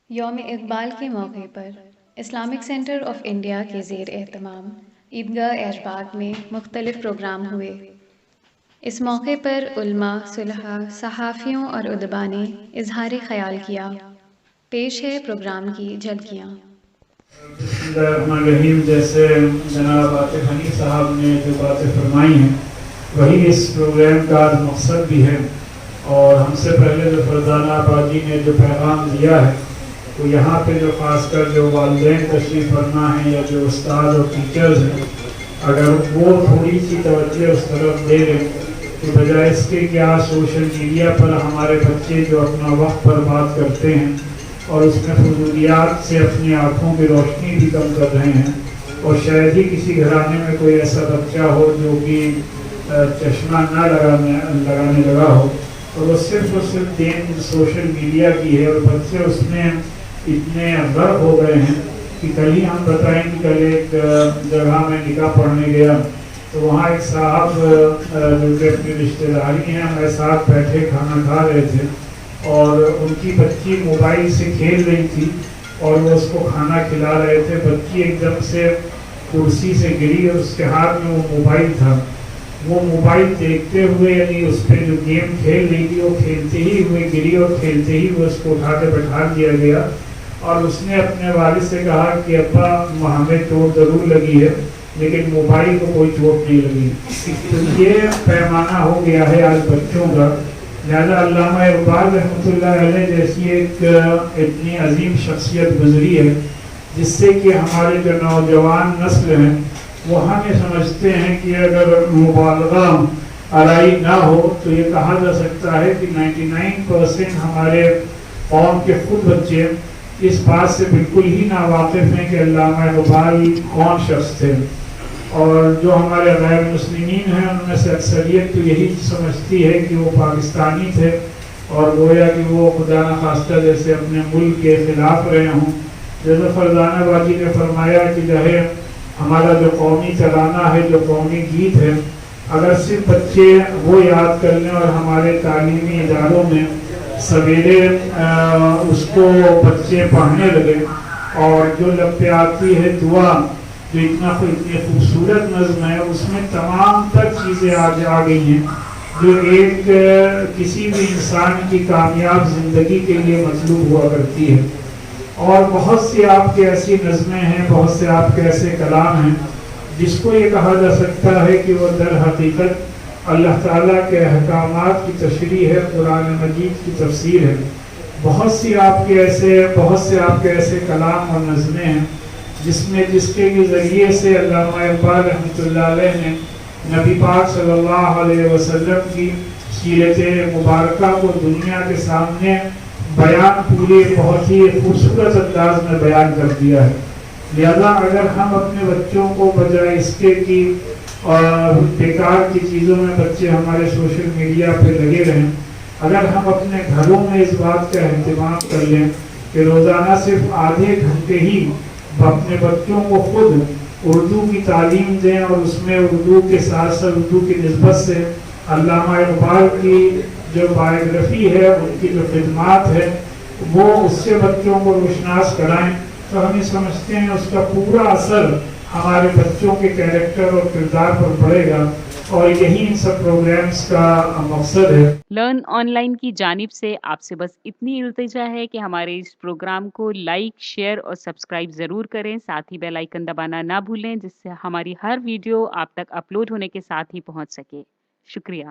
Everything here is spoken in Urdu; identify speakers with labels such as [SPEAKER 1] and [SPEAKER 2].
[SPEAKER 1] یوم اقبال کے موقع پر اسلامک سینٹر آف انڈیا کے زیر اہتمام عیدگاہ ایش باغ میں مختلف پروگرام ہوئے۔ اس موقع پر علماء، صلحاء، صحافیوں اور ادباء نے اظہار خیال کیا۔ پیش ہے پروگرام کی جھلکیاں۔
[SPEAKER 2] بسم اللہ الرحمن الرحیم۔ جیسے جناب عاطف حنیف صاحب نے جو باتیں فرمائی ہیں وہی اس پروگرام کا آج مقصد بھی ہے، اور ہم سے پہلے جو فرزانہ آبادی نے جو پیغام دیا ہے وہ یہاں پہ جو خاص کر جو والدین تشریف فرما ہیں یا جو استاد اور ٹیچرز ہیں، اگر وہ تھوڑی سی توجہ اس طرف دے لیں کہ بجائے اس کے کیا سوشل میڈیا پر ہمارے بچے جو اپنا وقت برباد کرتے ہیں اور اس میں فضولیات سے اپنی آنکھوں کی روشنی بھی کم کر رہے ہیں، اور شاید ہی کسی گھرانے میں کوئی ایسا بچہ ہو جو کہ چشمہ نہ لگانے لگا ہو، اور وہ صرف دین سوشل میڈیا کی ہے، اور بچے اس میں اتنے غرق ہو گئے ہیں کہ کل ہی ہم بتائیں کہ کل ایک جگہ میں نکاح پڑھنے گیا تو وہاں ایک صاحب جو کہ اپنی رشتے داری ہیں ہمارے ساتھ بیٹھے کھانا کھا رہے تھے، اور ان کی بچی موبائل سے کھیل رہی تھی اور وہ اس کو کھانا کھلا رہے تھے۔ بچی ایک دم سے کرسی سے گری اور اس کے ہاتھ میں وہ موبائل تھا۔ وہ موبائل دیکھتے ہوئے یعنی اس پہ جو گیم کھیل رہی تھی وہ کھیلتے ہی ہوئے گری، اور کھیلتے ہی وہ اس کو اٹھا کے بٹھا دیا گیا، اور اس نے اپنے والد سے کہا کہ ابا ہمیں چوٹ ضرور لگی ہے لیکن موبائل کو کوئی چوٹ نہیں لگی۔ تو یہ پیمانہ ہو گیا ہے آج بچوں کا۔ لہٰذا علامہ اقبال رحمۃ اللہ علیہ جیسی ایک اتنی عظیم شخصیت گزری ہے جس سے کہ ہمارے جو نوجوان نسل ہیں وہ ہمیں سمجھتے ہیں کہ اگر مبالغہ آرائی نہ ہو تو یہ کہا جا سکتا ہے کہ 99% ہمارے قوم کے خود بچے اس بات سے بالکل ہی ناواقف ہیں کہ علامہ اقبال کون شخص تھے، اور جو ہمارے غیر مسلمین ہیں ان میں سے اکثریت تو یہی سمجھتی ہے کہ وہ پاکستانی تھے اور گویا کہ وہ خدا نخواستہ جیسے اپنے ملک کے خلاف رہے ہوں۔ جیسے فرزانہ باجی نے فرمایا کہ جو ہے ہمارا جو قومی ترانہ ہے، جو قومی گیت ہے، اگر صرف بچے وہ یاد کر لیں اور ہمارے تعلیمی اداروں میں سویرے اس کو بچے پڑھنے لگے، اور جو لب پہ آتی ہے دعا جو اتنی خوبصورت نظم ہے اس میں تمام تر چیزیں آج آ گئی ہیں جو ایک کسی بھی انسان کی کامیاب زندگی کے لیے مطلوب ہوا کرتی ہے، اور بہت سی آپ کے ایسی نظمیں ہیں، بہت سے آپ کے ایسے کلام ہیں جس کو یہ کہا جا سکتا ہے کہ وہ در حقیقت اللہ تعالیٰ کے احکامات کی تشریح ہے، قرآن مجید کی تفسیر ہے۔ بہت سے آپ کے ایسے کلام اور نظمیں ہیں جس کے ذریعے سے علامہ اقبال رحمۃ اللہ علیہ نے نبی پاک صلی اللہ علیہ وسلم کی سیرت مبارکہ کو دنیا کے سامنے بیان پورے بہت ہی خوبصورت انداز میں بیان کر دیا ہے۔ لہذا اگر ہم اپنے بچوں کو بجائے اس کے کہ بیکار کی چیزوں میں بچے ہمارے سوشل میڈیا پہ لگے رہیں، اگر ہم اپنے گھروں میں اس بات کا اہتمام کر لیں کہ روزانہ صرف آدھے گھنٹے ہی اپنے بچوں کو خود اردو کی تعلیم دیں، اور اس میں اردو کے ساتھ ساتھ اردو کی نسبت سے علامہ اقبال کی جو بائیوگرافی ہے، ان کی جو خدمات ہے وہ اس سے بچوں کو روشناس کرائیں، تو ہم یہ سمجھتے ہیں اس کا پورا اثر ہمارے بچوں کے کیریکٹر اور کردار پر پڑے گا، اور یہی ان سب پروگرامز کا مقصد ہے۔
[SPEAKER 3] لرن آن لائن کی جانب سے آپ سے بس اتنی التجا ہے کہ ہمارے اس پروگرام کو لائک، شیئر اور سبسکرائب ضرور کریں، ساتھ ہی بیل آئیکن دبانا نہ بھولیں جس سے ہماری ہر ویڈیو آپ تک اپلوڈ ہونے کے ساتھ ہی پہنچ سکے۔ شکریہ۔